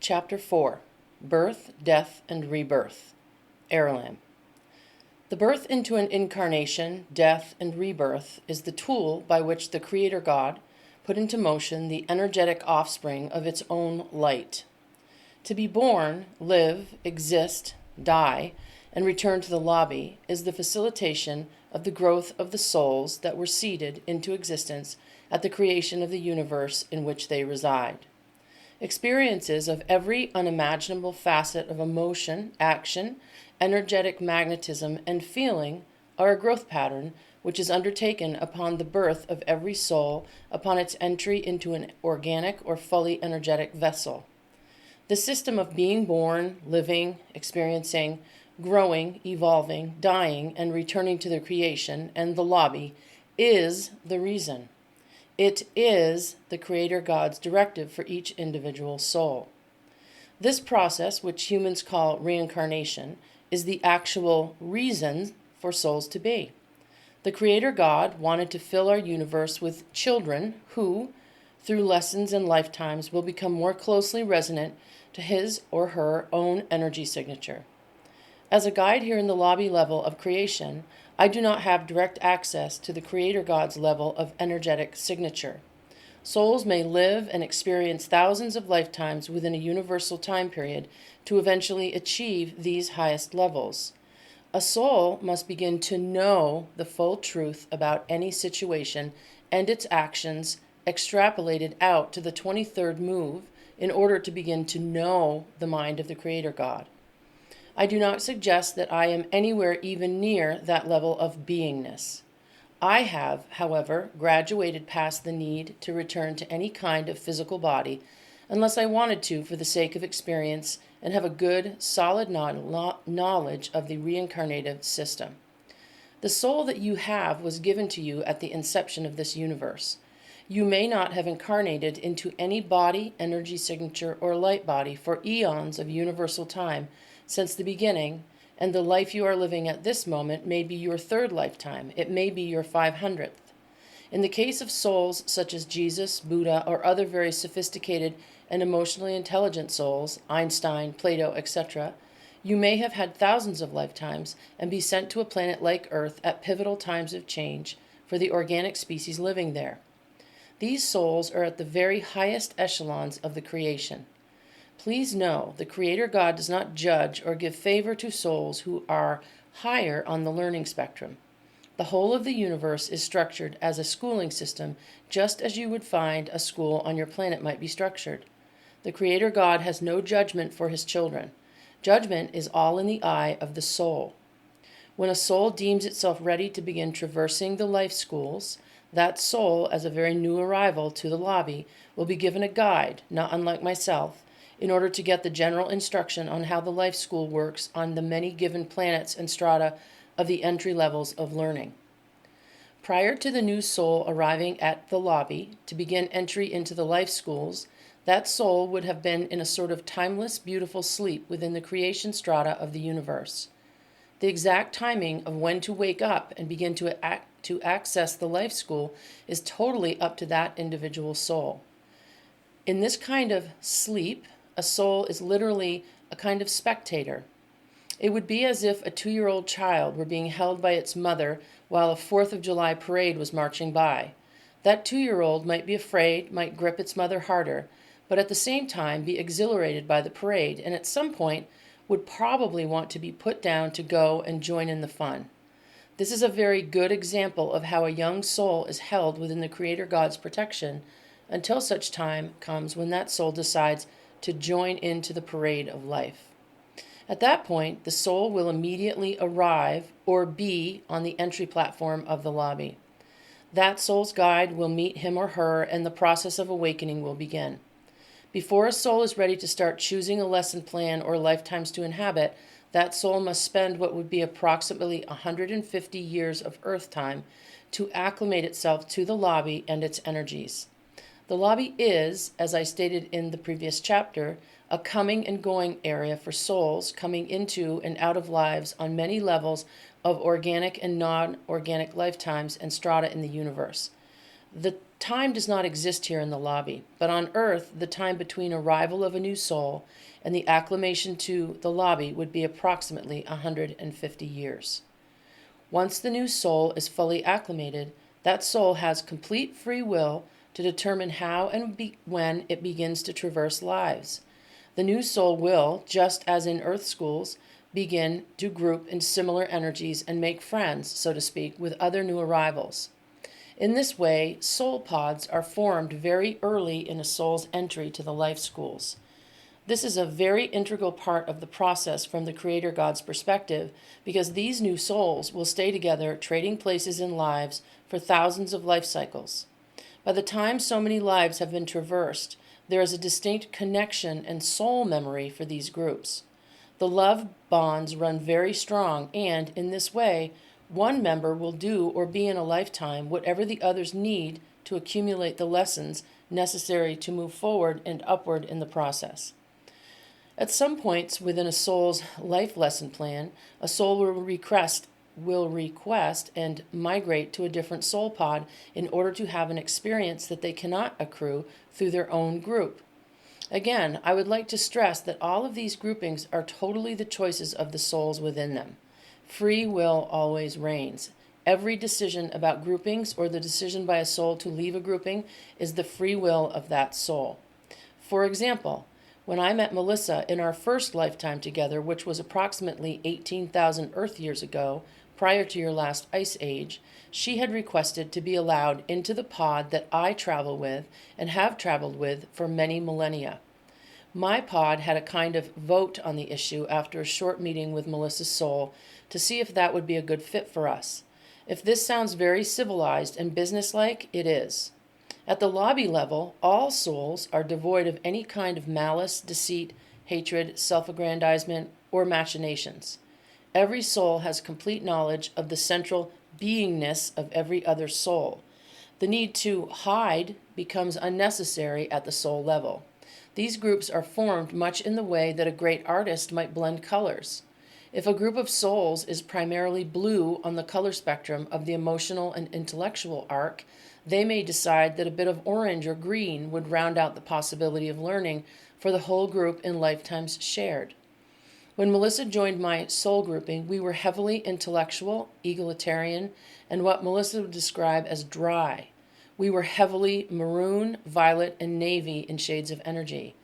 Chapter 4, Birth, Death, and Rebirth. Aralam. The birth into an incarnation, death, and rebirth is the tool by which the Creator God put into motion the energetic offspring of its own light. To be born, live, exist, die, and return to the lobby is the facilitation of the growth of the souls that were seeded into existence at the creation of the universe in which they reside. Experiences of every unimaginable facet of emotion, action, energetic magnetism, and feeling are a growth pattern which is undertaken upon the birth of every soul upon its entry into an organic or fully energetic vessel. The system of being born, living, experiencing, growing, evolving, dying, and returning to the creation and the lobby is the reason. It is the Creator God's directive for each individual soul. This process, which humans call reincarnation, is the actual reason for souls to be. The Creator God wanted to fill our universe with children who, through lessons and lifetimes, will become more closely resonant to his or her own energy signature. As a guide here in the lobby level of creation, I do not have direct access to the Creator God's level of energetic signature. Souls may live and experience thousands of lifetimes within a universal time period to eventually achieve these highest levels. A soul must begin to know the full truth about any situation and its actions extrapolated out to the 23rd move in order to begin to know the mind of the Creator God. I do not suggest that I am anywhere even near that level of beingness. I have, however, graduated past the need to return to any kind of physical body unless I wanted to for the sake of experience and have a good, solid knowledge of the reincarnative system. The soul that you have was given to you at the inception of this universe. You may not have incarnated into any body, energy signature, or light body for eons of universal time since the beginning, and the life you are living at this moment may be your third lifetime. It may be your 500th. In the case of souls such as Jesus, Buddha, or other very sophisticated and emotionally intelligent souls, Einstein, Plato, etc., you may have had thousands of lifetimes and be sent to a planet like Earth at pivotal times of change for the organic species living there. These souls are at the very highest echelons of the creation. Please know, the Creator God does not judge or give favor to souls who are higher on the learning spectrum. The whole of the universe is structured as a schooling system, just as you would find a school on your planet might be structured. The Creator God has no judgment for his children. Judgment is all in the eye of the soul. When a soul deems itself ready to begin traversing the life schools, that soul, as a very new arrival to the lobby, will be given a guide, not unlike myself, in order to get the general instruction on how the life school works on the many given planets and strata of the entry levels of learning. Prior to the new soul arriving at the lobby to begin entry into the life schools, that soul would have been in a sort of timeless, beautiful sleep within the creation strata of the universe. The exact timing of when to wake up and begin to access the life school is totally up to that individual soul. In this kind of sleep, a soul is literally a kind of spectator. It would be as if a 2-year-old child were being held by its mother while a 4th of July parade was marching by. That 2-year-old might be afraid, might grip its mother harder, but at the same time be exhilarated by the parade, and at some point would probably want to be put down to go and join in the fun. This is a very good example of how a young soul is held within the Creator God's protection until such time comes when that soul decides to join into the parade of life. At that point, the soul will immediately arrive or be on the entry platform of the lobby. That soul's guide will meet him or her, and the process of awakening will begin. Before a soul is ready to start choosing a lesson plan or lifetimes to inhabit, that soul must spend what would be approximately 150 years of Earth time to acclimate itself to the lobby and its energies. The lobby is, as I stated in the previous chapter, a coming and going area for souls coming into and out of lives on many levels of organic and non-organic lifetimes and strata in the universe. The Time does not exist here in the lobby, but on Earth, the time between arrival of a new soul and the acclimation to the lobby would be approximately 150 years. Once the new soul is fully acclimated, that soul has complete free will to determine how and when it begins to traverse lives. The new soul will, just as in Earth schools, begin to group in similar energies and make friends, so to speak, with other new arrivals. In this way, soul pods are formed very early in a soul's entry to the life schools. This is a very integral part of the process from the Creator God's perspective, because these new souls will stay together, trading places in lives for thousands of life cycles. By the time so many lives have been traversed, there is a distinct connection and soul memory for these groups. The love bonds run very strong, and in this way, one member will do or be in a lifetime whatever the others need to accumulate the lessons necessary to move forward and upward in the process. At some points within a soul's life lesson plan, a soul will request and migrate to a different soul pod in order to have an experience that they cannot accrue through their own group. Again, I would like to stress that all of these groupings are totally the choices of the souls within them. Free will always reigns. Every decision about groupings or the decision by a soul to leave a grouping is the free will of that soul. For example, when I met Melissa in our first lifetime together, which was approximately 18,000 Earth years ago, prior to your last ice age, she had requested to be allowed into the pod that I travel with and have traveled with for many millennia. My pod had a kind of vote on the issue after a short meeting with Melissa's soul to see if that would be a good fit for us. If this sounds very civilized and businesslike, it is. At the lobby level, all souls are devoid of any kind of malice, deceit, hatred, self-aggrandizement, or machinations. Every soul has complete knowledge of the central beingness of every other soul. The need to hide becomes unnecessary at the soul level. These groups are formed much in the way that a great artist might blend colors. If a group of souls is primarily blue on the color spectrum of the emotional and intellectual arc, they may decide that a bit of orange or green would round out the possibility of learning for the whole group in lifetimes shared. When Melissa joined my soul grouping, we were heavily intellectual, egalitarian, and what Melissa would describe as dry. We were heavily maroon, violet, and navy in shades of energy.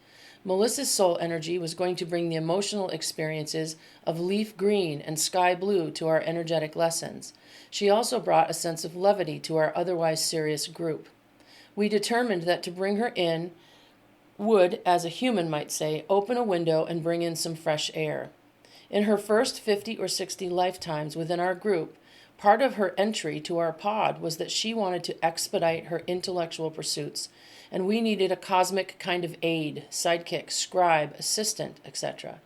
Melissa's soul energy was going to bring the emotional experiences of leaf green and sky blue to our energetic lessons. She also brought a sense of levity to our otherwise serious group. We determined that to bring her in would, as a human might say, open a window and bring in some fresh air. In her first 50 or 60 lifetimes within our group, part of her entry to our pod was that she wanted to expedite her intellectual pursuits, and we needed a cosmic kind of aid, sidekick, scribe, assistant, etc.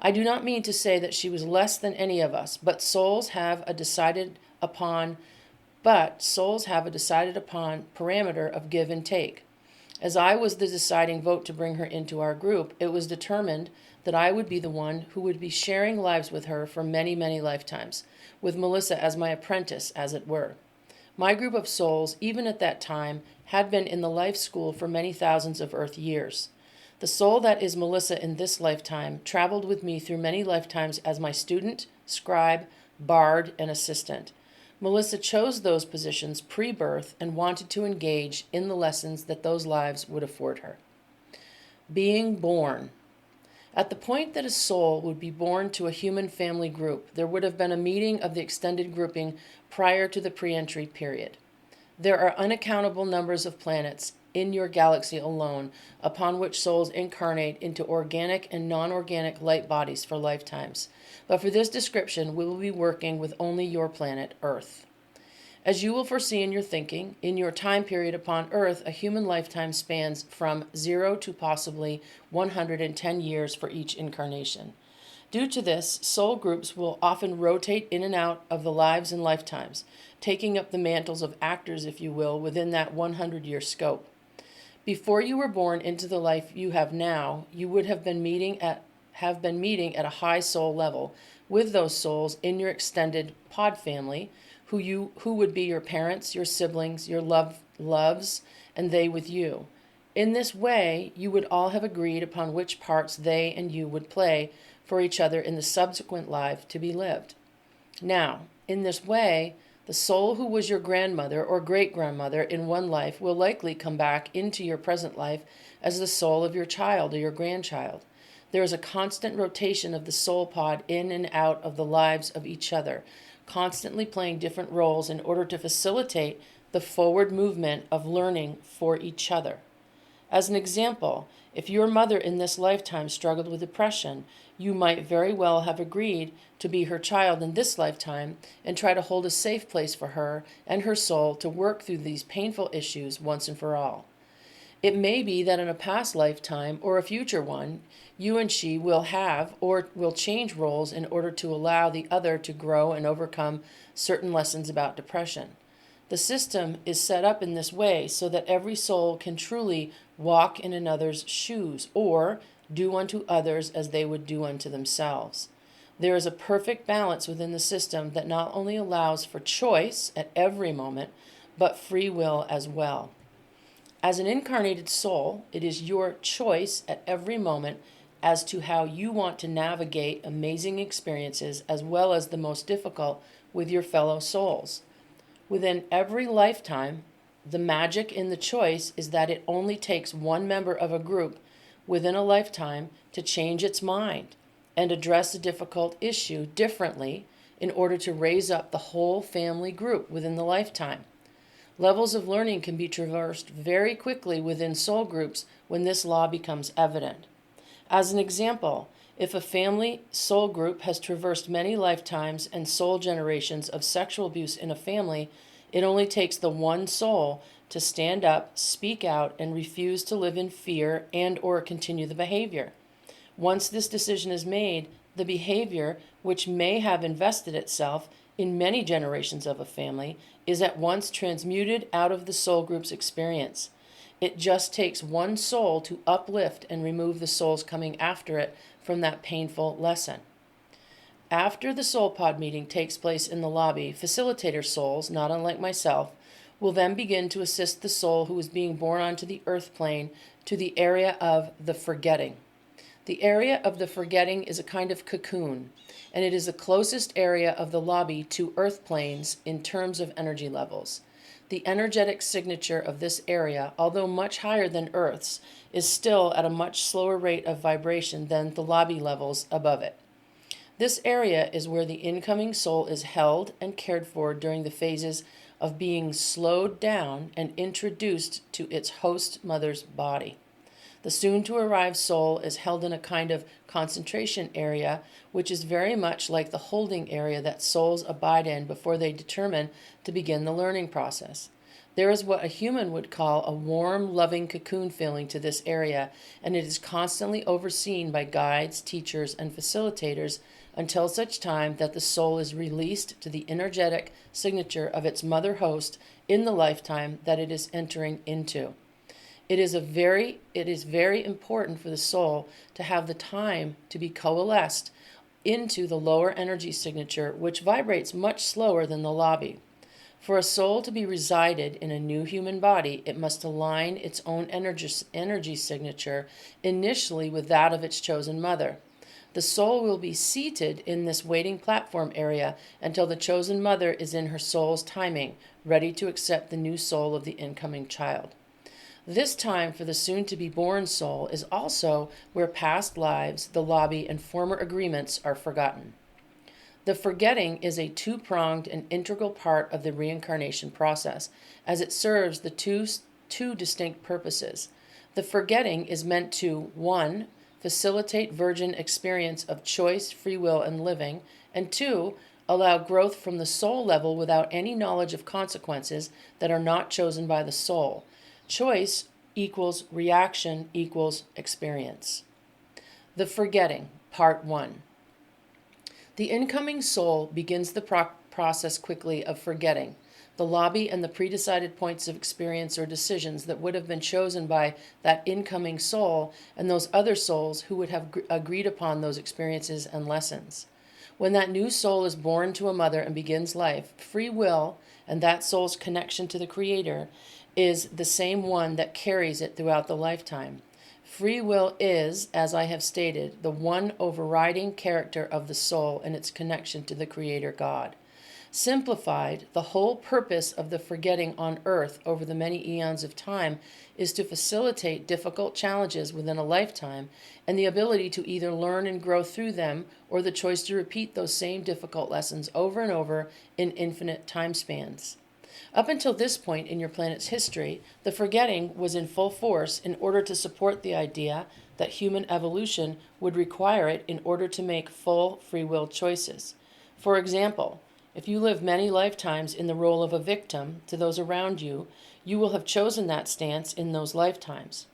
I do not mean to say that she was less than any of us, but souls have a decided upon parameter of give and take. As I was the deciding vote to bring her into our group, it was determined that I would be the one who would be sharing lives with her for many, many lifetimes, with Melissa as my apprentice, as it were. My group of souls, even at that time, had been in the life school for many thousands of Earth years. The soul that is Melissa in this lifetime traveled with me through many lifetimes as my student, scribe, bard, and assistant. Melissa chose those positions pre-birth and wanted to engage in the lessons that those lives would afford her. Being born. At the point that a soul would be born to a human family group, there would have been a meeting of the extended grouping prior to the pre-entry period. There are unaccountable numbers of planets in your galaxy alone upon which souls incarnate into organic and non-organic light bodies for lifetimes. But for this description, we will be working with only your planet, Earth. As you will foresee in your thinking, in your time period upon Earth, a human lifetime spans from 0 to possibly 110 years for each incarnation. Due to this, soul groups will often rotate in and out of the lives and lifetimes, taking up the mantles of actors, if you will, within that 100-year scope. Before you were born into the life you have now, you would have been meeting at a high soul level with those souls in your extended pod family, who would be your parents, your siblings, your loved loves, and they with you. In this way, you would all have agreed upon which parts they and you would play for each other in the subsequent life to be lived. Now, in this way, the soul who was your grandmother or great-grandmother in one life will likely come back into your present life as the soul of your child or your grandchild. There is a constant rotation of the soul pod in and out of the lives of each other, constantly playing different roles in order to facilitate the forward movement of learning for each other. As an example, if your mother in this lifetime struggled with depression, you might very well have agreed to be her child in this lifetime and try to hold a safe place for her and her soul to work through these painful issues once and for all. It may be that in a past lifetime or a future one, you and she will have or will change roles in order to allow the other to grow and overcome certain lessons about depression. The system is set up in this way so that every soul can truly walk in another's shoes or do unto others as they would do unto themselves. There is a perfect balance within the system that not only allows for choice at every moment, but free will as well. As an incarnated soul, it is your choice at every moment as to how you want to navigate amazing experiences as well as the most difficult with your fellow souls. Within every lifetime, the magic in the choice is that it only takes one member of a group within a lifetime to change its mind and address a difficult issue differently in order to raise up the whole family group within the lifetime. Levels of learning can be traversed very quickly within soul groups when this law becomes evident. As an example, if a family soul group has traversed many lifetimes and soul generations of sexual abuse in a family, it only takes the one soul to stand up, speak out, and refuse to live in fear and or continue the behavior. Once this decision is made, the behavior, which may have invested itself in many generations of a family, is at once transmuted out of the soul group's experience. It just takes one soul to uplift and remove the souls coming after it from that painful lesson. After the soul pod meeting takes place in the lobby, facilitator souls, not unlike myself, will then begin to assist the soul who is being born onto the earth plane to the area of the forgetting. The area of the forgetting is a kind of cocoon, and it is the closest area of the lobby to earth planes in terms of energy levels. The energetic signature of this area, although much higher than Earth's, is still at a much slower rate of vibration than the lobby levels above it. This area is where the incoming soul is held and cared for during the phases of being slowed down and introduced to its host mother's body. The soon-to-arrive soul is held in a kind of concentration area, which is very much like the holding area that souls abide in before they determine to begin the learning process. There is what a human would call a warm, loving cocoon feeling to this area, and it is constantly overseen by guides, teachers, and facilitators until such time that the soul is released to the energetic signature of its mother host in the lifetime that it is entering into. It is very important for the soul to have the time to be coalesced into the lower energy signature, which vibrates much slower than the lobby. For a soul to be resided in a new human body, it must align its own energy signature initially with that of its chosen mother. The soul will be seated in this waiting platform area until the chosen mother is in her soul's timing, ready to accept the new soul of the incoming child. This time for the soon-to-be-born soul is also where past lives, the lobby, and former agreements are forgotten. The forgetting is a two-pronged and integral part of the reincarnation process, as it serves the two distinct purposes. The forgetting is meant to 1. Facilitate virgin experience of choice, free will, and living, and 2. Allow growth from the soul level without any knowledge of consequences that are not chosen by the soul. Choice equals reaction equals experience. The forgetting, part 1. The incoming soul begins the process quickly of forgetting. The lobby and the predecided points of experience or decisions that would have been chosen by that incoming soul and those other souls who would have agreed upon those experiences and lessons. When that new soul is born to a mother and begins life, free will and that soul's connection to the Creator is the same one that carries it throughout the lifetime. Free will is, as I have stated, the one overriding character of the soul and its connection to the Creator God. Simplified, the whole purpose of the forgetting on earth over the many eons of time is to facilitate difficult challenges within a lifetime and the ability to either learn and grow through them or the choice to repeat those same difficult lessons over and over in infinite time spans. Up until this point in your planet's history, the forgetting was in full force in order to support the idea that human evolution would require it in order to make full free will choices. For example, if you live many lifetimes in the role of a victim to those around you, you will have chosen that stance in those lifetimes.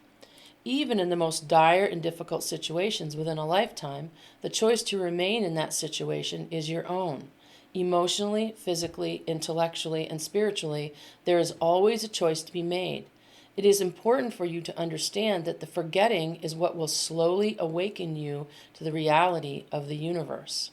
Even in the most dire and difficult situations within a lifetime, the choice to remain in that situation is your own. Emotionally, physically, intellectually, and spiritually, there is always a choice to be made. It is important for you to understand that the forgetting is what will slowly awaken you to the reality of the universe.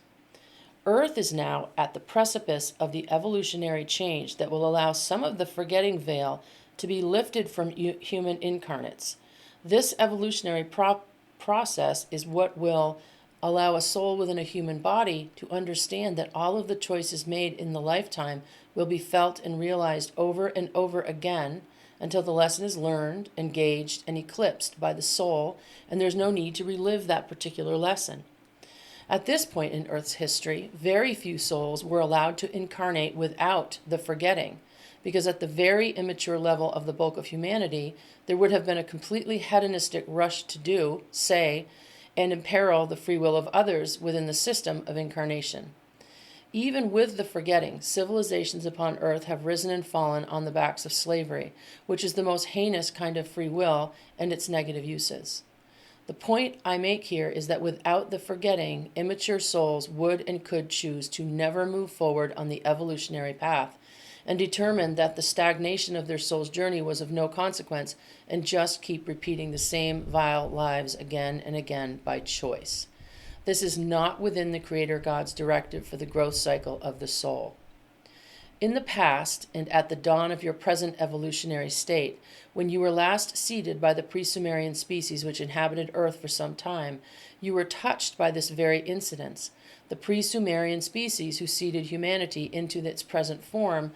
Earth is now at the precipice of the evolutionary change that will allow some of the forgetting veil to be lifted from human incarnates. This evolutionary process is what will allow a soul within a human body to understand that all of the choices made in the lifetime will be felt and realized over and over again until the lesson is learned, engaged, and eclipsed by the soul, and there's no need to relive that particular lesson. At this point in Earth's history, very few souls were allowed to incarnate without the forgetting, because at the very immature level of the bulk of humanity, there would have been a completely hedonistic rush to do, say, and imperil the free will of others within the system of incarnation. Even with the forgetting, civilizations upon Earth have risen and fallen on the backs of slavery, which is the most heinous kind of free will and its negative uses. The point I make here is that without the forgetting, immature souls would and could choose to never move forward on the evolutionary path and determine that the stagnation of their soul's journey was of no consequence and just keep repeating the same vile lives again and again by choice. This is not within the Creator God's directive for the growth cycle of the soul. In the past, and at the dawn of your present evolutionary state, when you were last seeded by the pre-Sumerian species which inhabited Earth for some time, you were touched by this very incidence. The pre-Sumerian species who seeded humanity into its present form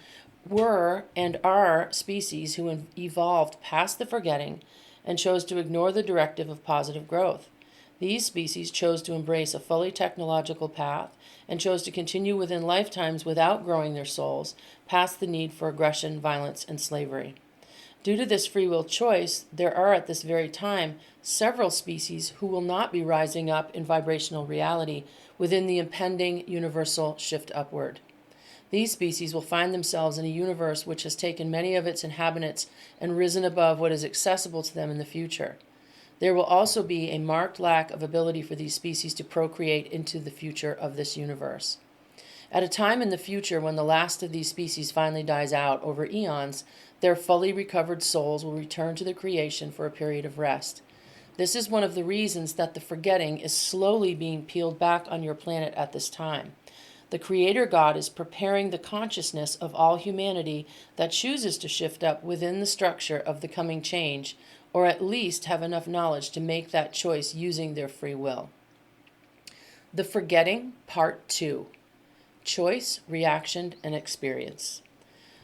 were and are species who evolved past the forgetting and chose to ignore the directive of positive growth. These species chose to embrace a fully technological path and chose to continue within lifetimes without growing their souls past the need for aggression, violence, and slavery. Due to this free will choice, there are at this very time several species who will not be rising up in vibrational reality within the impending universal shift upward. These species will find themselves in a universe which has taken many of its inhabitants and risen above what is accessible to them in the future. There will also be a marked lack of ability for these species to procreate into the future of this universe. At a time in the future when the last of these species finally dies out over eons, their fully recovered souls will return to the creation for a period of rest. This is one of the reasons that the forgetting is slowly being peeled back on your planet at this time. The Creator God is preparing the consciousness of all humanity that chooses to shift up within the structure of the coming change, or at least have enough knowledge to make that choice using their free will. The Forgetting, Part 2. Choice, Reaction, and Experience.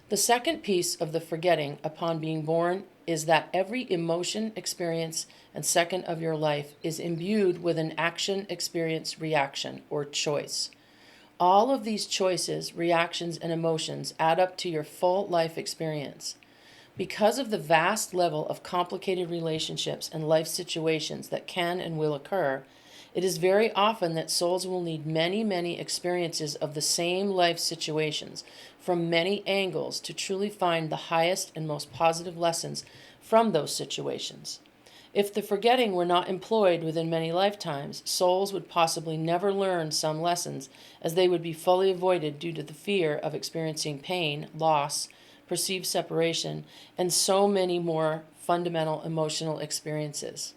The second piece of the forgetting upon being born is that every emotion, experience, and second of your life is imbued with an action, experience, reaction, or choice. All of these choices, reactions, and emotions add up to your full life experience. Because of the vast level of complicated relationships and life situations that can and will occur, it is very often that souls will need many, many experiences of the same life situations from many angles to truly find the highest and most positive lessons from those situations. If the forgetting were not employed within many lifetimes, souls would possibly never learn some lessons, as they would be fully avoided due to the fear of experiencing pain, loss, perceived separation, and so many more fundamental emotional experiences.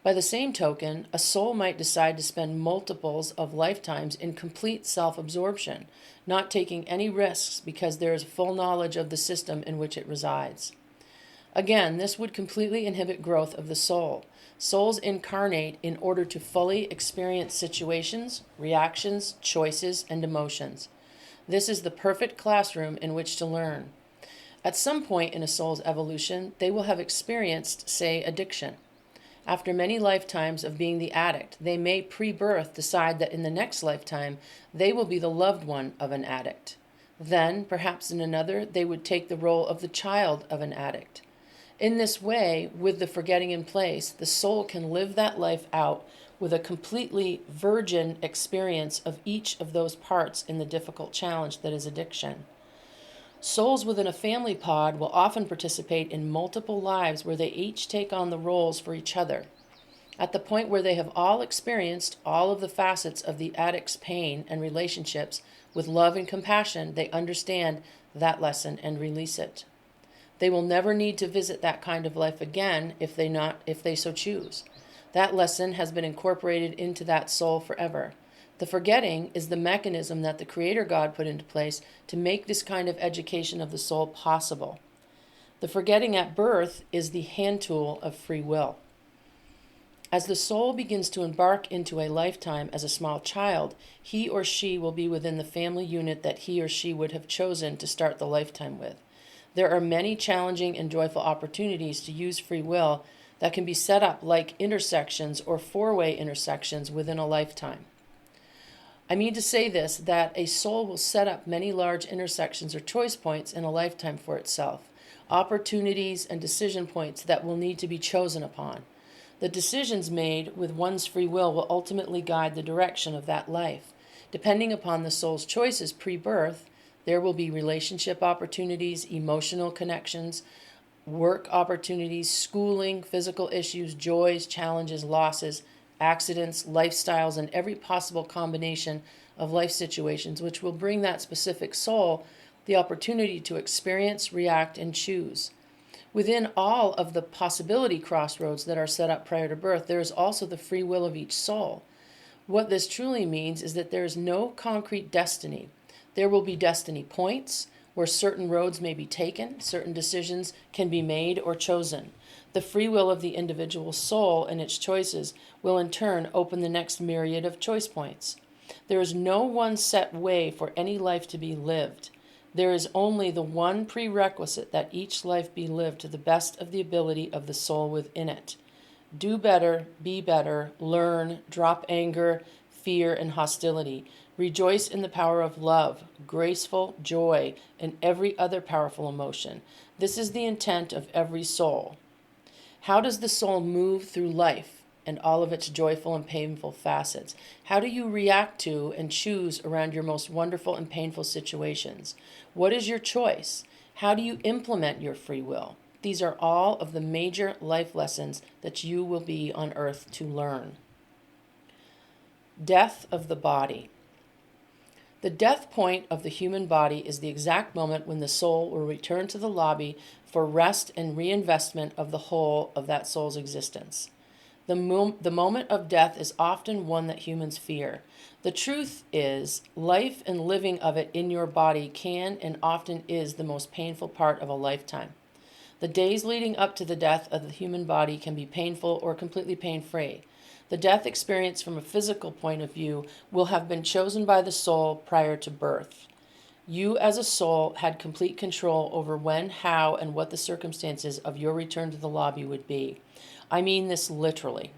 By the same token, a soul might decide to spend multiples of lifetimes in complete self-absorption, not taking any risks because there is full knowledge of the system in which it resides. Again, this would completely inhibit growth of the soul. Souls incarnate in order to fully experience situations, reactions, choices, and emotions. This is the perfect classroom in which to learn. At some point in a soul's evolution, they will have experienced, say, addiction. After many lifetimes of being the addict, they may pre-birth decide that in the next lifetime they will be the loved one of an addict. Then, perhaps in another, they would take the role of the child of an addict. In this way, with the forgetting in place, the soul can live that life out with a completely virgin experience of each of those parts in the difficult challenge that is addiction. Souls within a family pod will often participate in multiple lives where they each take on the roles for each other. At the point where they have all experienced all of the facets of the addict's pain and relationships with love and compassion, they understand that lesson and release it. They will never need to visit that kind of life again if they so choose. That lesson has been incorporated into that soul forever. The forgetting is the mechanism that the Creator God put into place to make this kind of education of the soul possible. The forgetting at birth is the hand tool of free will. As the soul begins to embark into a lifetime as a small child, he or she will be within the family unit that he or she would have chosen to start the lifetime with. There are many challenging and joyful opportunities to use free will that can be set up like intersections or four-way intersections within a lifetime. I mean to say this, that a soul will set up many large intersections or choice points in a lifetime for itself, opportunities and decision points that will need to be chosen upon. The decisions made with one's free will ultimately guide the direction of that life. Depending upon the soul's choices pre-birth, there will be relationship opportunities, emotional connections, work opportunities, schooling, physical issues, joys, challenges, losses, accidents, lifestyles, and every possible combination of life situations which will bring that specific soul the opportunity to experience, react, and choose. Within all of the possibility crossroads that are set up prior to birth, there is also the free will of each soul. What this truly means is that there is no concrete destiny. There will be destiny points where certain roads may be taken, certain decisions can be made or chosen. The free will of the individual soul and its choices will in turn open the next myriad of choice points. There is no one set way for any life to be lived. There is only the one prerequisite that each life be lived to the best of the ability of the soul within it. Do better, be better, learn, drop anger, fear, and hostility. Rejoice in the power of love, graceful joy, and every other powerful emotion. This is the intent of every soul. How does the soul move through life and all of its joyful and painful facets? How do you react to and choose around your most wonderful and painful situations? What is your choice? How do you implement your free will? These are all of the major life lessons that you will be on earth to learn. Death of the body. The death point of the human body is the exact moment when the soul will return to the lobby for rest and reinvestment of the whole of that soul's existence. The moment of death is often one that humans fear. The truth is, life and living of it in your body can and often is the most painful part of a lifetime. The days leading up to the death of the human body can be painful or completely pain-free. The death experience from a physical point of view will have been chosen by the soul prior to birth. You as a soul had complete control over when, how, and what the circumstances of your return to the lobby would be. I mean this literally.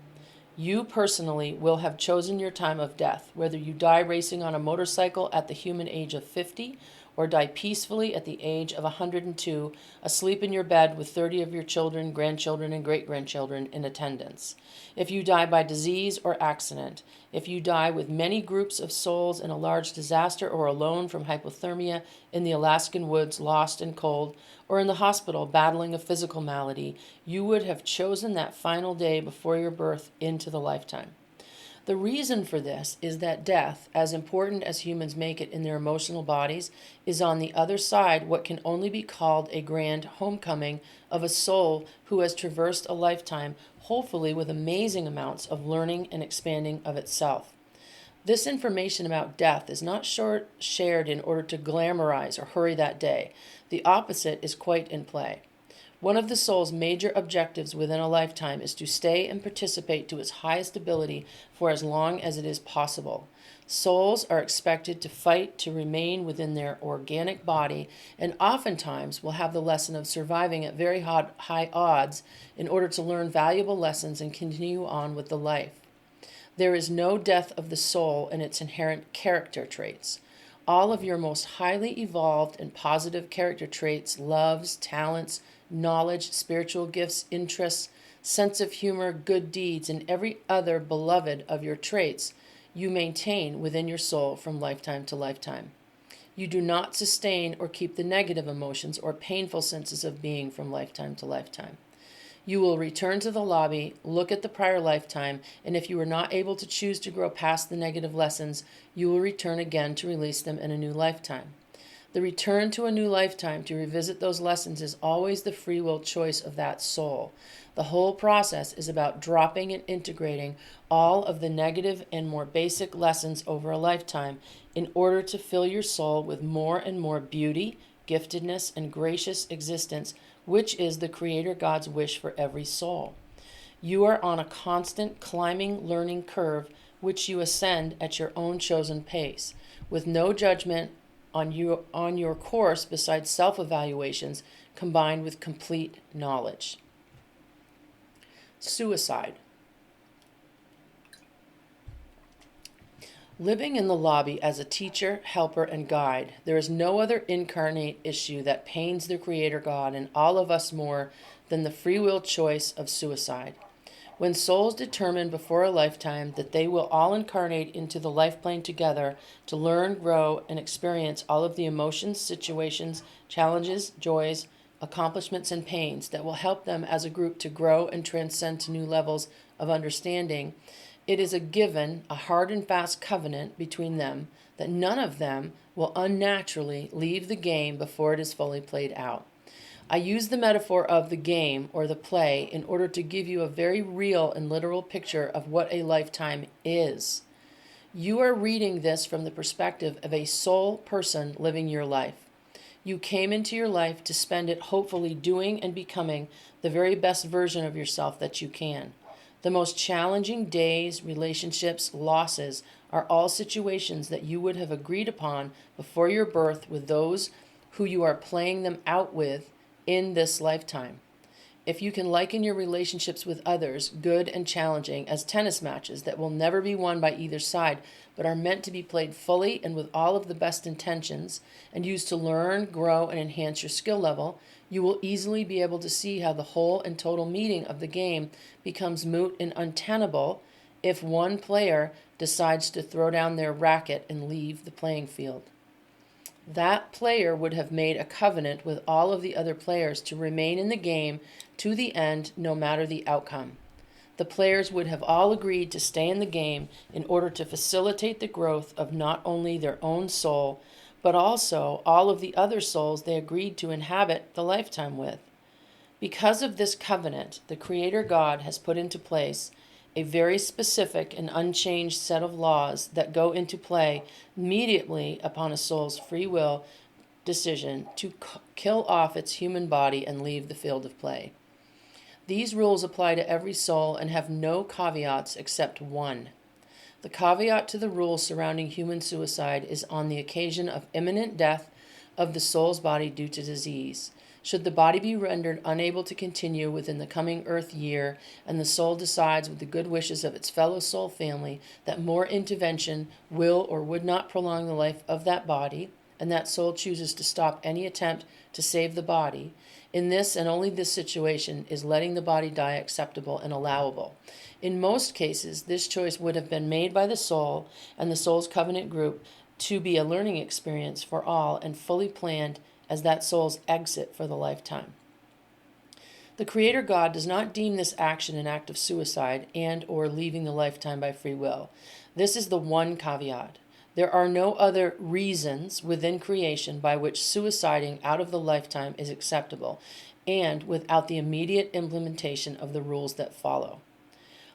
You personally will have chosen your time of death, whether you die racing on a motorcycle at the human age of 50 or die peacefully at the age of 102, asleep in your bed with 30 of your children, grandchildren, and great-grandchildren in attendance. If you die by disease or accident, if you die with many groups of souls in a large disaster or alone from hypothermia in the Alaskan woods, lost and cold, or in the hospital battling a physical malady, you would have chosen that final day before your birth into the lifetime. The reason for this is that death, as important as humans make it in their emotional bodies, is on the other side what can only be called a grand homecoming of a soul who has traversed a lifetime, hopefully with amazing amounts of learning and expanding of itself. This information about death is not shared in order to glamorize or hurry that day. The opposite is quite in play. One of the soul's major objectives within a lifetime is to stay and participate to its highest ability for as long as it is possible. Souls are expected to fight to remain within their organic body, and oftentimes will have the lesson of surviving at very high odds in order to learn valuable lessons and continue on with the life. There is no death of the soul in its inherent character traits. All of your most highly evolved and positive character traits, loves, talents, knowledge, spiritual gifts, interests, sense of humor, good deeds, and every other beloved of your traits you maintain within your soul from lifetime to lifetime. You do not sustain or keep the negative emotions or painful senses of being from lifetime to lifetime. You will return to the lobby, look at the prior lifetime, and if you are not able to choose to grow past the negative lessons, you will return again to release them in a new lifetime. The return to a new lifetime to revisit those lessons is always the free will choice of that soul. The whole process is about dropping and integrating all of the negative and more basic lessons over a lifetime in order to fill your soul with more and more beauty, giftedness, and gracious existence, which is the Creator God's wish for every soul. You are on a constant climbing learning curve which you ascend at your own chosen pace, with no judgment on your course besides self-evaluations combined with complete knowledge. Suicide. Living in the lobby as a teacher, helper, and guide, there is no other incarnate issue that pains the Creator God and all of us more than the free will choice of suicide. When souls determine before a lifetime that they will all incarnate into the life plane together to learn, grow, and experience all of the emotions, situations, challenges, joys, accomplishments, and pains that will help them as a group to grow and transcend to new levels of understanding, it is a given, a hard and fast covenant between them that none of them will unnaturally leave the game before it is fully played out. I use the metaphor of the game or the play in order to give you a very real and literal picture of what a lifetime is. You are reading this from the perspective of a soul person living your life. You came into your life to spend it hopefully doing and becoming the very best version of yourself that you can. The most challenging days, relationships, losses are all situations that you would have agreed upon before your birth with those who you are playing them out with in this lifetime. If you can liken your relationships with others, good and challenging, as tennis matches that will never be won by either side, but are meant to be played fully and with all of the best intentions, and used to learn, grow, and enhance your skill level, you will easily be able to see how the whole and total meaning of the game becomes moot and untenable if one player decides to throw down their racket and leave the playing field. That player would have made a covenant with all of the other players to remain in the game to the end, no matter the outcome. The players would have all agreed to stay in the game in order to facilitate the growth of not only their own soul, but also all of the other souls they agreed to inhabit the lifetime with. Because of this covenant, the Creator God has put into place a very specific and unchanged set of laws that go into play immediately upon a soul's free will decision to kill off its human body and leave the field of play. These rules apply to every soul and have no caveats except one. The caveat to the rules surrounding human suicide is on the occasion of imminent death of the soul's body due to disease. Should the body be rendered unable to continue within the coming earth year, and the soul decides with the good wishes of its fellow soul family that more intervention will or would not prolong the life of that body, and that soul chooses to stop any attempt to save the body, in this and only this situation is letting the body die acceptable and allowable. In most cases, this choice would have been made by the soul and the soul's covenant group to be a learning experience for all and fully planned as that soul's exit for the lifetime. The Creator God does not deem this action an act of suicide and or leaving the lifetime by free will. This is the one caveat. There are no other reasons within creation by which suiciding out of the lifetime is acceptable, and without the immediate implementation of the rules that follow.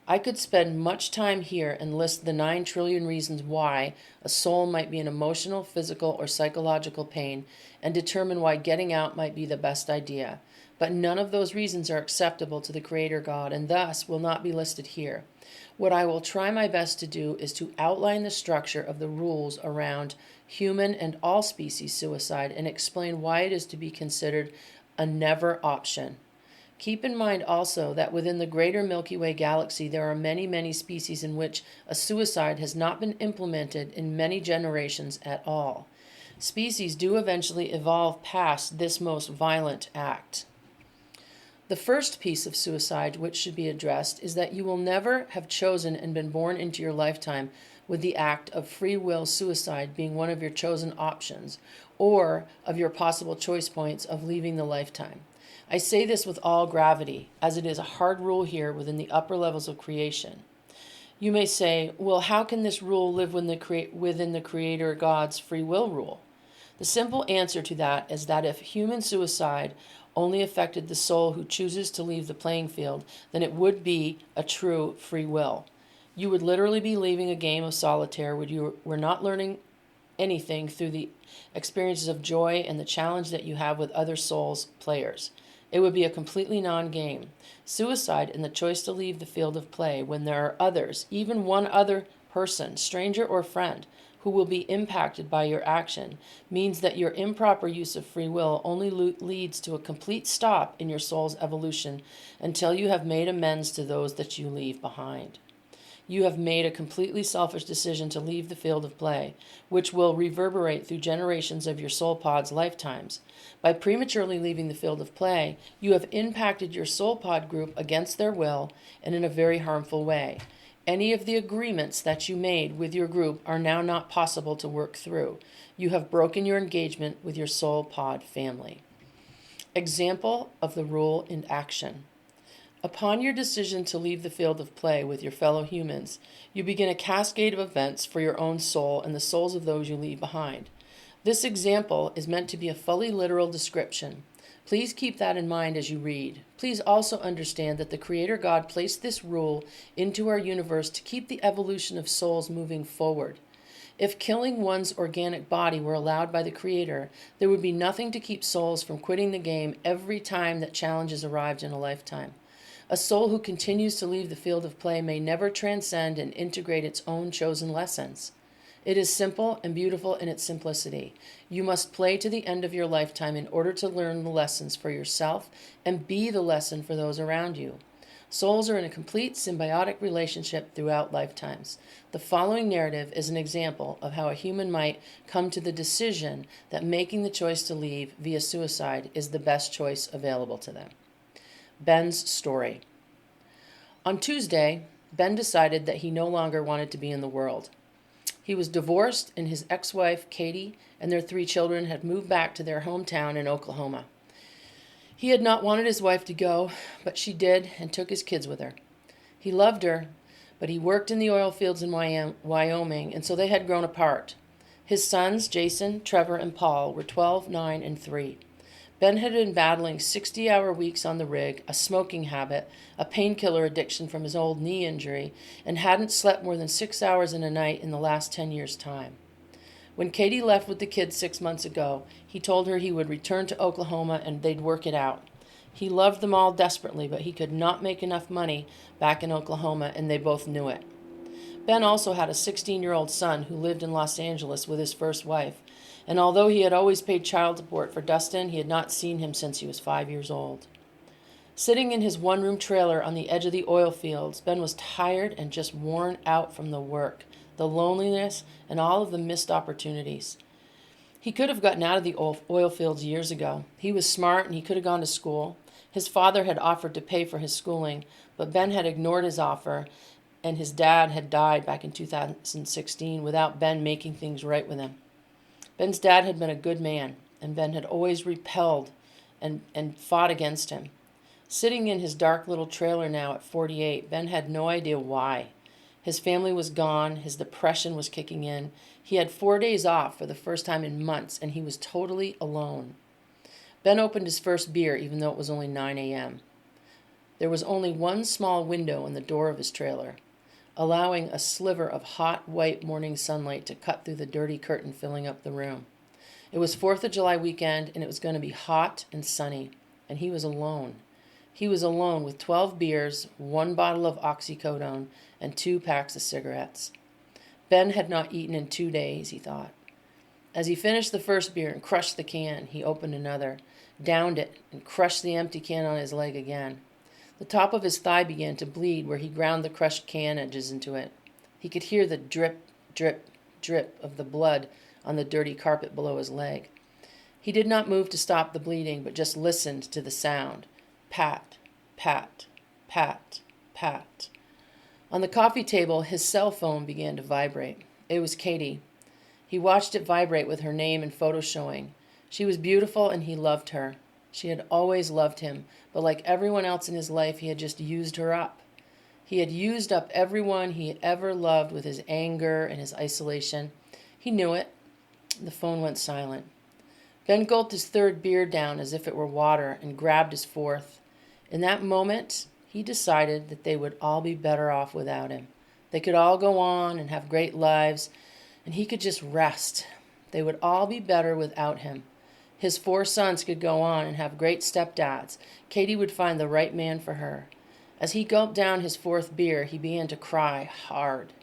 I could spend much time here and list the 9 trillion reasons why a soul might be in emotional, physical, or psychological pain and determine why getting out might be the best idea. but none of those reasons are acceptable to the Creator God and thus will not be listed here. What I will try my best to do is to outline the structure of the rules around human and all species suicide and explain why it is to be considered a never option. Keep in mind also that within the greater Milky Way galaxy there are many, many species in which a suicide has not been implemented in many generations at all. Species do eventually evolve past this most violent act. The first piece of suicide which should be addressed is that you will never have chosen and been born into your lifetime with the act of free will suicide being one of your chosen options or of your possible choice points of leaving the lifetime. I say this with all gravity, as it is a hard rule here within the upper levels of creation. You may say, well, how can this rule live within the Creator God's free will rule? The simple answer to that is that if human suicide only affected the soul who chooses to leave the playing field, then it would be a true free will. You would literally be leaving a game of solitaire where you were not learning anything through the experiences of joy and the challenge that you have with other souls players. It would be a completely non-game. Suicide and the choice to leave the field of play when there are others, even one other person, stranger or friend, who will be impacted by your action, means that your improper use of free will only leads to a complete stop in your soul's evolution until you have made amends to those that you leave behind. You have made a completely selfish decision to leave the field of play, which will reverberate through generations of your soul pod's lifetimes. By prematurely leaving the field of play, you have impacted your soul pod group against their will and in a very harmful way. Any of the agreements that you made with your group are now not possible to work through. You have broken your engagement with your soul pod family. Example of the rule in action. Upon your decision to leave the field of play with your fellow humans, you begin a cascade of events for your own soul and the souls of those you leave behind. This example is meant to be a fully literal description. Please keep that in mind as you read. Please also understand that the Creator God placed this rule into our universe to keep the evolution of souls moving forward. If killing one's organic body were allowed by the Creator, there would be nothing to keep souls from quitting the game every time that challenges arrived in a lifetime. A soul who continues to leave the field of play may never transcend and integrate its own chosen lessons. It is simple and beautiful in its simplicity. You must play to the end of your lifetime in order to learn the lessons for yourself and be the lesson for those around you. Souls are in a complete symbiotic relationship throughout lifetimes. The following narrative is an example of how a human might come to the decision that making the choice to leave via suicide is the best choice available to them. Ben's story. On Tuesday, Ben decided that he no longer wanted to be in the world. He was divorced, and his ex-wife, Katie, and their 3 children had moved back to their hometown in Oklahoma. He had not wanted his wife to go, but she did and took his kids with her. He loved her, but he worked in the oil fields in Wyoming, and so they had grown apart. His sons, Jason, Trevor, and Paul, were 12, 9, and 3. Ben had been battling 60-hour weeks on the rig, a smoking habit, a painkiller addiction from his old knee injury, and hadn't slept more than 6 hours in a night in the last 10 years' time. When Katie left with the kids 6 months ago, he told her he would return to Oklahoma and they'd work it out. He loved them all desperately, but he could not make enough money back in Oklahoma, and they both knew it. Ben also had a 16-year-old son who lived in Los Angeles with his first wife, and although he had always paid child support for Dustin, he had not seen him since he was 5 years old. Sitting in his one-room trailer on the edge of the oil fields, Ben was tired and just worn out from the work, the loneliness, and all of the missed opportunities. He could have gotten out of the oil fields years ago. He was smart and he could have gone to school. His father had offered to pay for his schooling, but Ben had ignored his offer, and his dad had died back in 2016 without Ben making things right with him. Ben's dad had been a good man, and Ben had always repelled and fought against him. Sitting in his dark little trailer now at 48, Ben had no idea why. His family was gone, his depression was kicking in. He had 4 days off for the first time in months, and he was totally alone. Ben opened his first beer, even though it was only 9 a.m. There was only one small window in the door of his trailer, allowing a sliver of hot, white morning sunlight to cut through the dirty curtain filling up the room. It was 4th of July weekend, and it was going to be hot and sunny. and he was alone. He was alone with 12 beers, 1 bottle of oxycodone, and 2 packs of cigarettes. Ben had not eaten in 2 days, he thought. As he finished the first beer and crushed the can, he opened another, downed it, and crushed the empty can on his leg again. The top of his thigh began to bleed where he ground the crushed can edges into it. He could hear the drip, drip, drip of the blood on the dirty carpet below his leg. He did not move to stop the bleeding, but just listened to the sound. Pat, pat, pat, pat. On the coffee table, his cell phone began to vibrate. It was Katie. He watched it vibrate with her name and photo showing. She was beautiful and he loved her. She had always loved him, but like everyone else in his life, he had just used her up. He had used up everyone he had ever loved with his anger and his isolation. He knew it. The phone went silent. Ben gulped his third beer down as if it were water and grabbed his fourth. In that moment, he decided that they would all be better off without him. They could all go on and have great lives, and he could just rest. They would all be better without him. His 4 sons could go on and have great stepdads. Katie would find the right man for her. As he gulped down his 4th beer, he began to cry hard.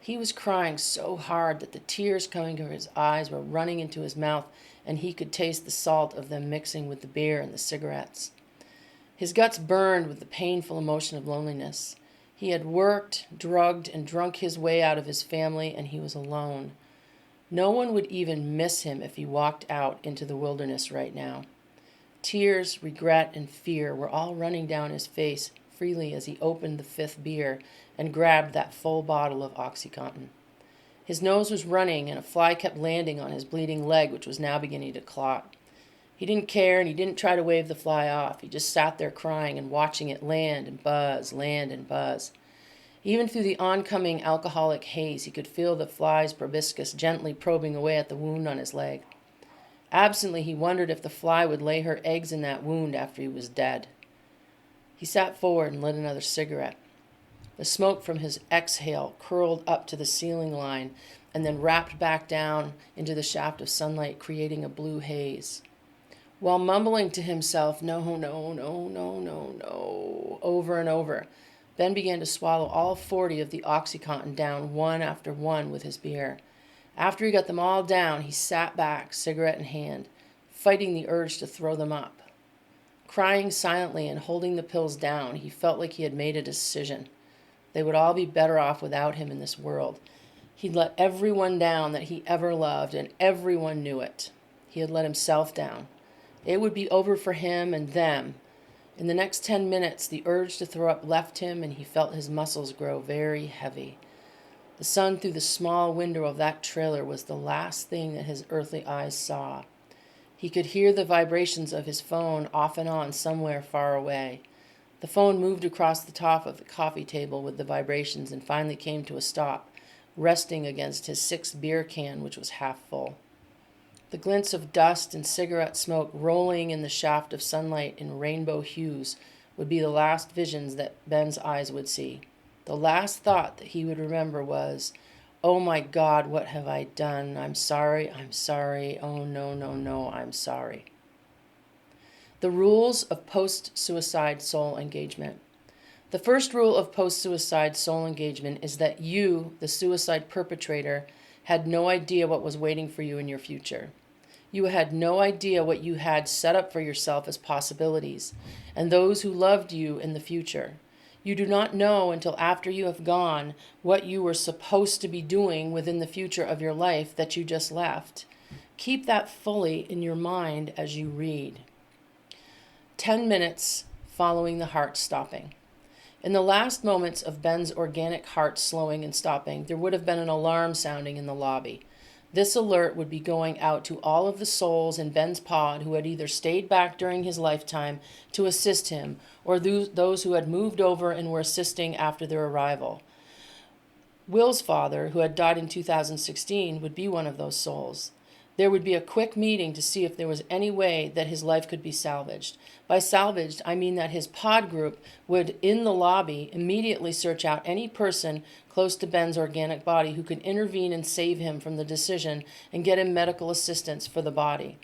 He was crying so hard that the tears coming to his eyes were running into his mouth, and he could taste the salt of them mixing with the beer and the cigarettes. His guts burned with the painful emotion of loneliness. He had worked, drugged, and drunk his way out of his family, and he was alone. No one would even miss him if he walked out into the wilderness right now. Tears, regret, and fear were all running down his face freely as he opened the 5th beer and grabbed that full bottle of OxyContin. His nose was running, and a fly kept landing on his bleeding leg, which was now beginning to clot. He didn't care, and he didn't try to wave the fly off. He just sat there crying and watching it land and buzz, land and buzz. Even through the oncoming alcoholic haze, he could feel the fly's proboscis gently probing away at the wound on his leg. Absently, he wondered if the fly would lay her eggs in that wound after he was dead. He sat forward and lit another cigarette. The smoke from his exhale curled up to the ceiling line and then wrapped back down into the shaft of sunlight, creating a blue haze. While mumbling to himself, no, no, no, no, no, no, over and over, Ben began to swallow all 40 of the OxyContin down one after one with his beer. After he got them all down, he sat back, cigarette in hand, fighting the urge to throw them up. Crying silently and holding the pills down, he felt like he had made a decision. They would all be better off without him in this world. He'd let everyone down that he ever loved, and everyone knew it. He had let himself down. It would be over for him and them. In the next 10 minutes, the urge to throw up left him, and he felt his muscles grow very heavy. The sun through the small window of that trailer was the last thing that his earthly eyes saw. He could hear the vibrations of his phone off and on somewhere far away. The phone moved across the top of the coffee table with the vibrations and finally came to a stop, resting against his 6th beer can, which was half full. The glints of dust and cigarette smoke rolling in the shaft of sunlight in rainbow hues would be the last visions that Ben's eyes would see. The last thought that he would remember was, "Oh my God, what have I done? I'm sorry, oh no, no, no, I'm sorry." The rules of post-suicide soul engagement. The first rule of post-suicide soul engagement is that you, the suicide perpetrator, had no idea what was waiting for you in your future. You had no idea what you had set up for yourself as possibilities, and those who loved you in the future. You do not know until after you have gone what you were supposed to be doing within the future of your life that you just left. Keep that fully in your mind as you read. 10 minutes following the heart stopping. In the last moments of Ben's organic heart slowing and stopping, there would have been an alarm sounding in the lobby. This alert would be going out to all of the souls in Ben's pod who had either stayed back during his lifetime to assist him, or those who had moved over and were assisting after their arrival. Will's father, who had died in 2016, would be one of those souls. There would be a quick meeting to see if there was any way that his life could be salvaged. By salvaged, I mean that his pod group would, in the lobby, immediately search out any person close to Ben's organic body who could intervene and save him from the decision and get him medical assistance for the body.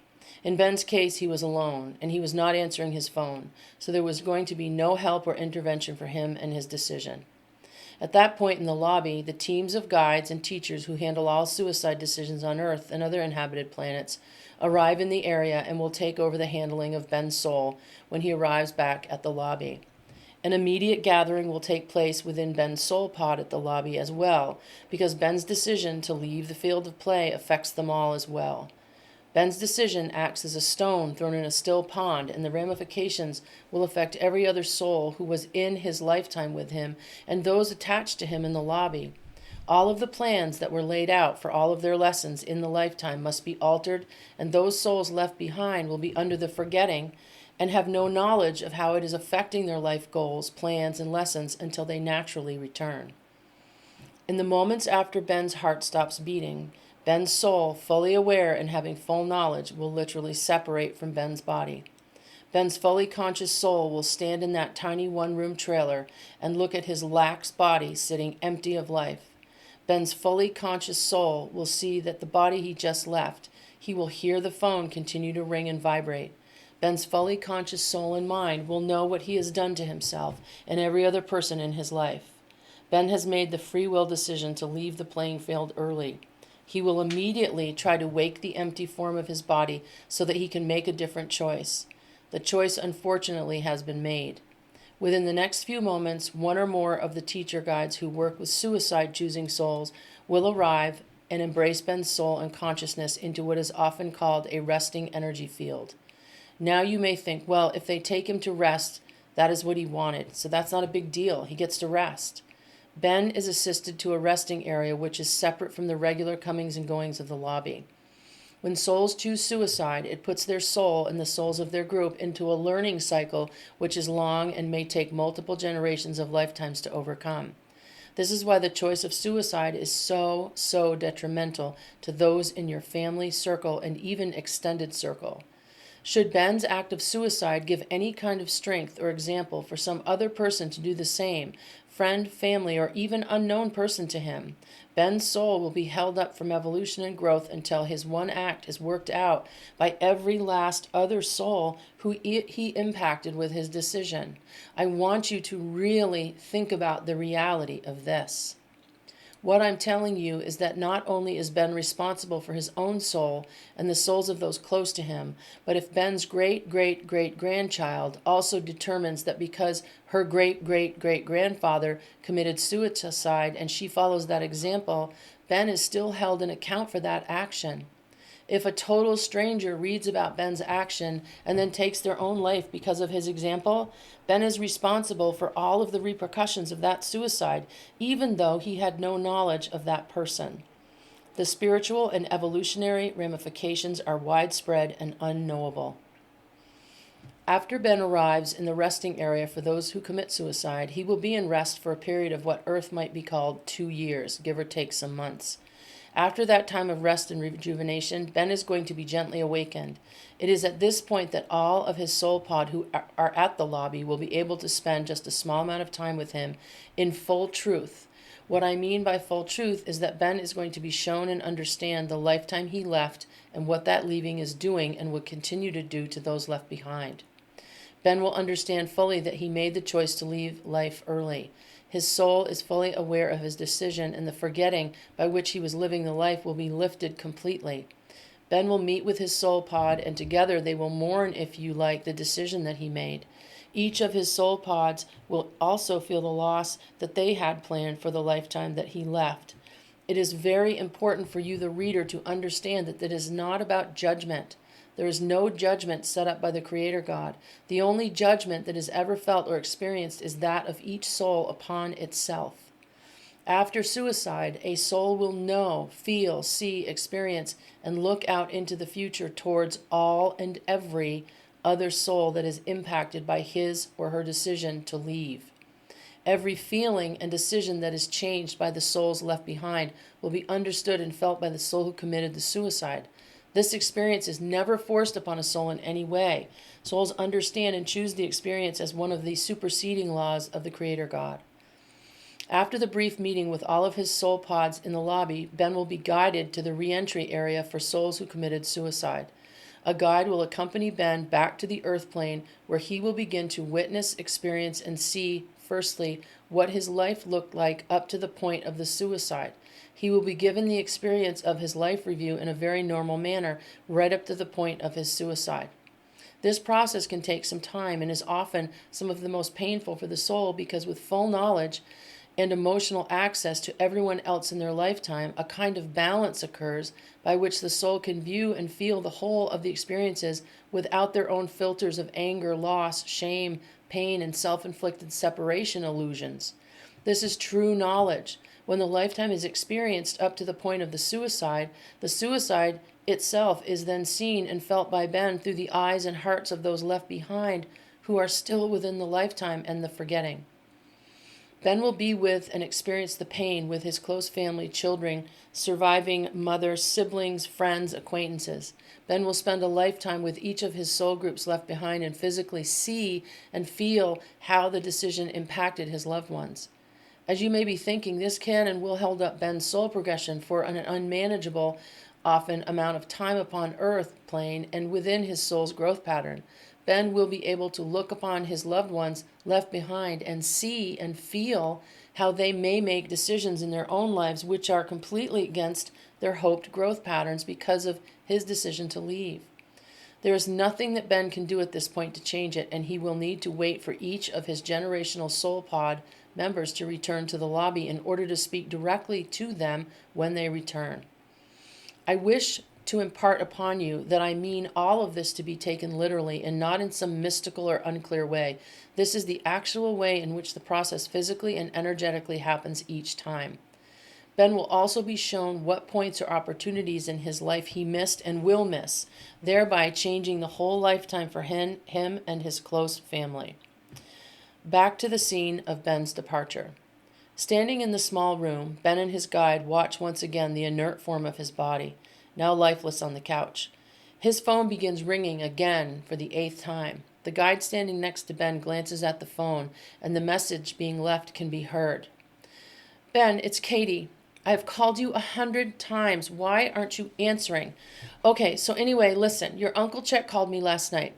In Ben's case, he was alone, and he was not answering his phone, so there was going to be no help or intervention for him and his decision. At that point in the lobby, the teams of guides and teachers who handle all suicide decisions on Earth and other inhabited planets arrive in the area and will take over the handling of Ben's soul when he arrives back at the lobby. An immediate gathering will take place within Ben's soul pod at the lobby as well, because Ben's decision to leave the field of play affects them all as well. Ben's decision acts as a stone thrown in a still pond, and the ramifications will affect every other soul who was in his lifetime with him and those attached to him in the lobby. All of the plans that were laid out for all of their lessons in the lifetime must be altered, and those souls left behind will be under the forgetting and have no knowledge of how it is affecting their life goals, plans, and lessons until they naturally return. In the moments after Ben's heart stops beating, Ben's soul, fully aware and having full knowledge, will literally separate from Ben's body. Ben's fully conscious soul will stand in that tiny one-room trailer and look at his lax body sitting empty of life. Ben's fully conscious soul will see that the body he just left, he will hear the phone continue to ring and vibrate. Ben's fully conscious soul and mind will know what he has done to himself and every other person in his life. Ben has made the free will decision to leave the playing field early. He will immediately try to wake the empty form of his body so that he can make a different choice. The choice, unfortunately, has been made. Within the next few moments, one or more of the teacher guides who work with suicide-choosing souls will arrive and embrace Ben's soul and consciousness into what is often called a resting energy field. Now you may think, well, if they take him to rest, that is what he wanted, so that's not a big deal. He gets to rest. Ben is assisted to a resting area which is separate from the regular comings and goings of the lobby. When souls choose suicide, it puts their soul and the souls of their group into a learning cycle which is long and may take multiple generations of lifetimes to overcome. This is why the choice of suicide is so detrimental to those in your family circle and even extended circle. Should Ben's act of suicide give any kind of strength or example for some other person to do the same, friend, family, or even unknown person to him, Ben's soul will be held up from evolution and growth until his one act is worked out by every last other soul who he impacted with his decision. I want you to really think about the reality of this. What I'm telling you is that not only is Ben responsible for his own soul and the souls of those close to him, but if Ben's great-great-great-grandchild also determines that because her great-great-great-grandfather committed suicide and she follows that example, Ben is still held in account for that action. If a total stranger reads about Ben's action and then takes their own life because of his example, Ben is responsible for all of the repercussions of that suicide, even though he had no knowledge of that person. The spiritual and evolutionary ramifications are widespread and unknowable. After Ben arrives in the resting area for those who commit suicide, he will be in rest for a period of what Earth might be called 2 years, give or take some months. After that time of rest and rejuvenation, Ben is going to be gently awakened. It is at this point that all of his soul pod who are at the lobby will be able to spend just a small amount of time with him in full truth. What I mean by full truth is that Ben is going to be shown and understand the lifetime he left and what that leaving is doing and will continue to do to those left behind. Ben will understand fully that he made the choice to leave life early. His soul is fully aware of his decision, and the forgetting by which he was living the life will be lifted completely. Ben will meet with his soul pod, and together they will mourn, if you like, the decision that he made. Each of his soul pods will also feel the loss that they had planned for the lifetime that he left. It is very important for you, the reader, to understand that it is not about judgment. There is no judgment set up by the Creator God. The only judgment that is ever felt or experienced is that of each soul upon itself. After suicide, a soul will know, feel, see, experience, and look out into the future towards all and every other soul that is impacted by his or her decision to leave. Every feeling and decision that is changed by the souls left behind will be understood and felt by the soul who committed the suicide. This experience is never forced upon a soul in any way. Souls understand and choose the experience as one of the superseding laws of the Creator God. After the brief meeting with all of his soul pods in the lobby, Ben will be guided to the re-entry area for souls who committed suicide. A guide will accompany Ben back to the earth plane where he will begin to witness, experience, and see, firstly, what his life looked like up to the point of the suicide. He will be given the experience of his life review in a very normal manner, right up to the point of his suicide. This process can take some time and is often some of the most painful for the soul because, with full knowledge and emotional access to everyone else in their lifetime, a kind of balance occurs by which the soul can view and feel the whole of the experiences without their own filters of anger, loss, shame, pain, and self-inflicted separation illusions. This is true knowledge. When the lifetime is experienced up to the point of the suicide itself is then seen and felt by Ben through the eyes and hearts of those left behind who are still within the lifetime and the forgetting. Ben will be with and experience the pain with his close family, children, surviving mother, siblings, friends, acquaintances. Ben will spend a lifetime with each of his soul groups left behind and physically see and feel how the decision impacted his loved ones. As you may be thinking, this can and will hold up Ben's soul progression for an unmanageable, often, amount of time upon earth plane and within his soul's growth pattern. Ben will be able to look upon his loved ones left behind and see and feel how they may make decisions in their own lives which are completely against their hoped growth patterns because of his decision to leave. There is nothing that Ben can do at this point to change it, and he will need to wait for each of his generational soul pod members to return to the lobby in order to speak directly to them when they return. I wish to impart upon you that I mean all of this to be taken literally and not in some mystical or unclear way. This is the actual way in which the process physically and energetically happens each time. Ben will also be shown what points or opportunities in his life he missed and will miss, thereby changing the whole lifetime for him and his close family. Back to the scene of Ben's departure. Standing in the small room, Ben and his guide watch once again the inert form of his body, now lifeless on the couch. His phone begins ringing again for the 8th time. The guide standing next to Ben glances at the phone, and the message being left can be heard. Ben, it's Katie. I have called you 100 times. Why aren't you answering? Okay, so anyway, listen. Your Uncle Chet called me last night.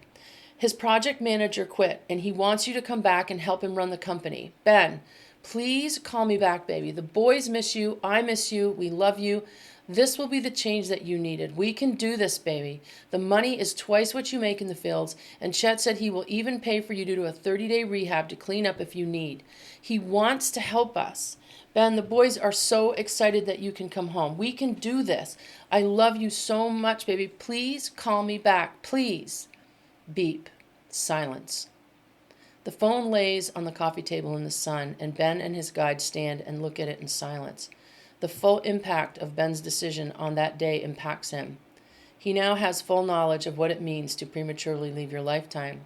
His project manager quit, and he wants you to come back and help him run the company. Ben, please call me back, baby. The boys miss you. I miss you. We love you. This will be the change that you needed. We can do this, baby. The money is twice what you make in the fields, and Chet said he will even pay for you to do a 30-day rehab to clean up if you need. He wants to help us. Ben, the boys are so excited that you can come home. We can do this. I love you so much, baby. Please call me back. Please. Beep. Silence. The phone lays on the coffee table in the sun, and Ben and his guide stand and look at it in silence. The full impact of Ben's decision on that day impacts him. He now has full knowledge of what it means to prematurely leave your lifetime.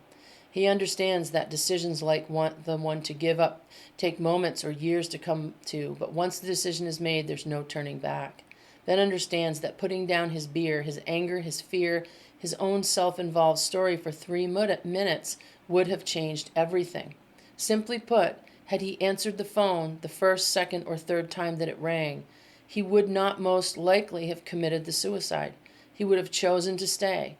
He understands that decisions like the one to give up take moments or years to come to, but once the decision is made, there's no turning back. Ben understands that putting down his beer, his anger, his fear, his own self-involved story for 3 minutes would have changed everything. Simply put, had he answered the phone the first, second, or third time that it rang, he would not most likely have committed the suicide. He would have chosen to stay.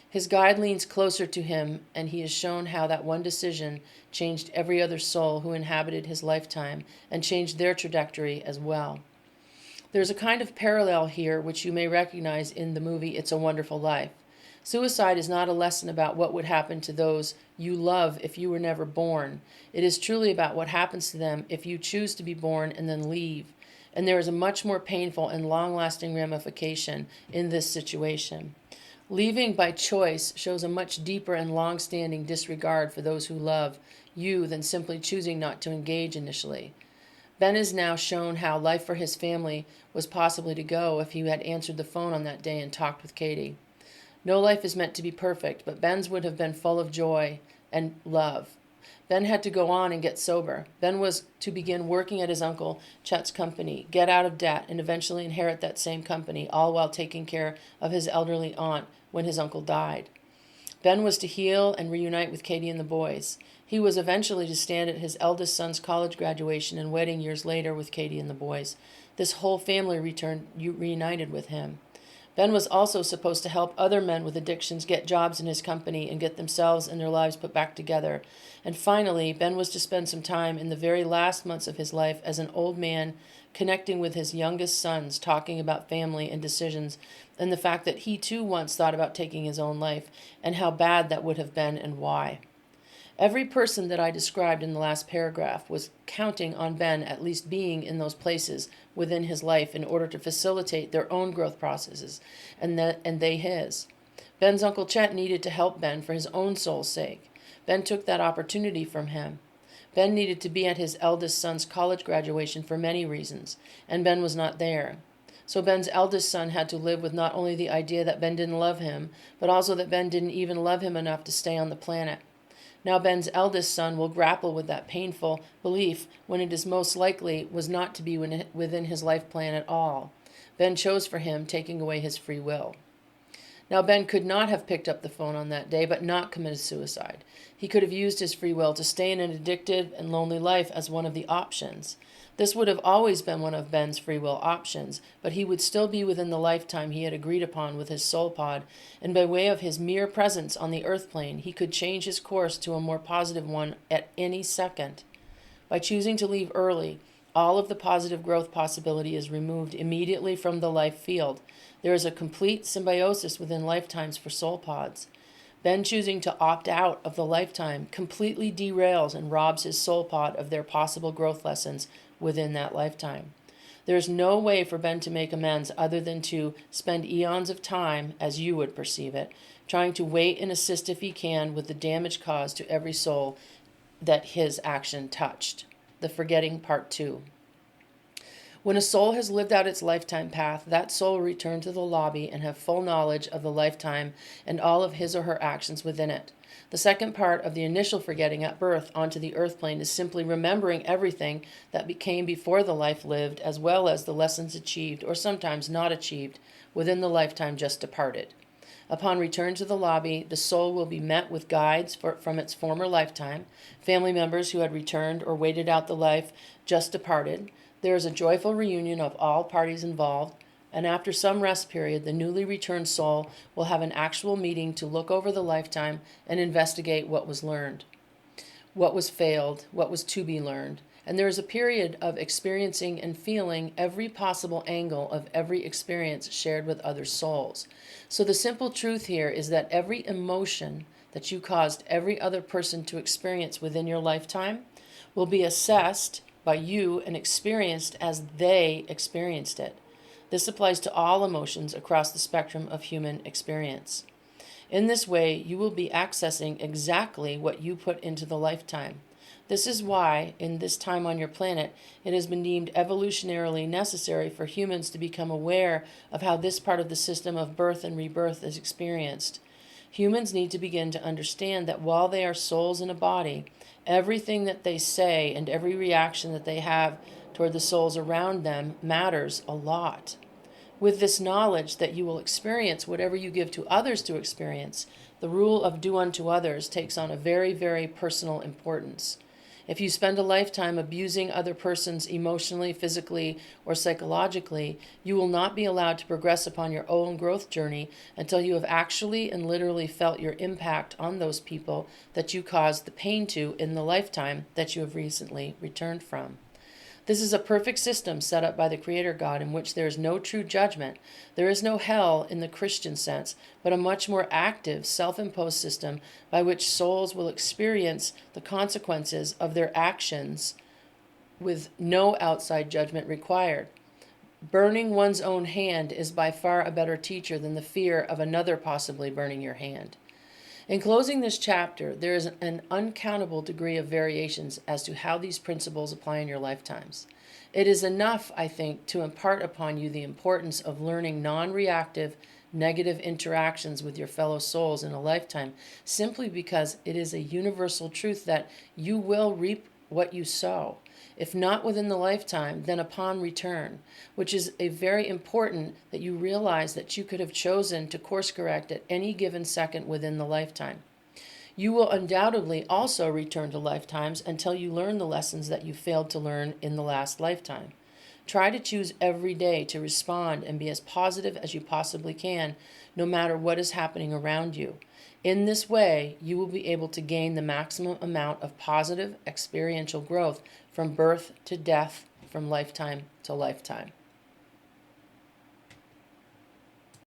His guide leans closer to him, and he is shown how that one decision changed every other soul who inhabited his lifetime and changed their trajectory as well. There's a kind of parallel here which you may recognize in the movie It's a Wonderful Life. Suicide is not a lesson about what would happen to those you love if you were never born. It is truly about what happens to them if you choose to be born and then leave. And there is a much more painful and long-lasting ramification in this situation. Leaving by choice shows a much deeper and long-standing disregard for those who love you than simply choosing not to engage initially. Ben is now shown how life for his family was possibly to go if he had answered the phone on that day and talked with Katie. No life is meant to be perfect, but Ben's would have been full of joy and love. Ben had to go on and get sober. Ben was to begin working at his uncle Chet's company, get out of debt, and eventually inherit that same company, all while taking care of his elderly aunt when his uncle died. Ben was to heal and reunite with Katie and the boys. He was eventually to stand at his eldest son's college graduation and wedding years later with Katie and the boys. This whole family reunited with him. Ben was also supposed to help other men with addictions get jobs in his company and get themselves and their lives put back together. And finally, Ben was to spend some time in the very last months of his life as an old man connecting with his youngest sons, talking about family and decisions, and the fact that he too once thought about taking his own life, and how bad that would have been and why. Every person that I described in the last paragraph was counting on Ben at least being in those places within his life in order to facilitate their own growth processes, and they his. Ben's Uncle Chet needed to help Ben for his own soul's sake. Ben took that opportunity from him. Ben needed to be at his eldest son's college graduation for many reasons, and Ben was not there. So Ben's eldest son had to live with not only the idea that Ben didn't love him, but also that Ben didn't even love him enough to stay on the planet. Now Ben's eldest son will grapple with that painful belief when it is most likely was not to be within his life plan at all. Ben chose for him, taking away his free will. Now Ben could not have picked up the phone on that day, but not committed suicide. He could have used his free will to stay in an addictive and lonely life as one of the options. This would have always been one of Ben's free will options, but he would still be within the lifetime he had agreed upon with his soul pod, and by way of his mere presence on the earth plane, he could change his course to a more positive one at any second. By choosing to leave early, all of the positive growth possibility is removed immediately from the life field. There is a complete symbiosis within lifetimes for soul pods. Ben choosing to opt out of the lifetime completely derails and robs his soul pod of their possible growth lessons within that lifetime. There is no way for Ben to make amends other than to spend eons of time, as you would perceive it, trying to wait and assist if he can with the damage caused to every soul that his action touched. The forgetting part 2. When a soul has lived out its lifetime path, that soul will return to the lobby and have full knowledge of the lifetime and all of his or her actions within it. The second part of the initial forgetting at birth onto the earth plane is simply remembering everything that became before the life lived, as well as the lessons achieved, or sometimes not achieved, within the lifetime just departed. Upon return to the lobby, the soul will be met with guides from its former lifetime, family members who had returned or waited out the life just departed. There is a joyful reunion of all parties involved, and after some rest period, the newly returned soul will have an actual meeting to look over the lifetime and investigate what was learned, what was failed, what was to be learned. And there is a period of experiencing and feeling every possible angle of every experience shared with other souls. So the simple truth here is that every emotion that you caused every other person to experience within your lifetime will be assessed by you and experienced as they experienced it. This applies to all emotions across the spectrum of human experience. In this way, you will be accessing exactly what you put into the lifetime. This is why, in this time on your planet, it has been deemed evolutionarily necessary for humans to become aware of how this part of the system of birth and rebirth is experienced. Humans need to begin to understand that while they are souls in a body, everything that they say and every reaction that they have toward the souls around them matters a lot. With this knowledge that you will experience whatever you give to others to experience, the rule of do unto others takes on a very, very personal importance. If you spend a lifetime abusing other persons emotionally, physically, or psychologically, you will not be allowed to progress upon your own growth journey until you have actually and literally felt your impact on those people that you caused the pain to in the lifetime that you have recently returned from. This is a perfect system set up by the Creator God in which there is no true judgment. There is no hell in the Christian sense, but a much more active, self-imposed system by which souls will experience the consequences of their actions with no outside judgment required. Burning one's own hand is by far a better teacher than the fear of another possibly burning your hand. In closing this chapter, there is an uncountable degree of variations as to how these principles apply in your lifetimes. It is enough, I think, to impart upon you the importance of learning non-reactive, negative interactions with your fellow souls in a lifetime, simply because it is a universal truth that you will reap what you sow. If not within the lifetime, then upon return, which is a very important that you realize that you could have chosen to course correct at any given second within the lifetime. You will undoubtedly also return to lifetimes until you learn the lessons that you failed to learn in the last lifetime. Try to choose every day to respond and be as positive as you possibly can, no matter what is happening around you. In this way, you will be able to gain the maximum amount of positive experiential growth from birth to death, from lifetime to lifetime.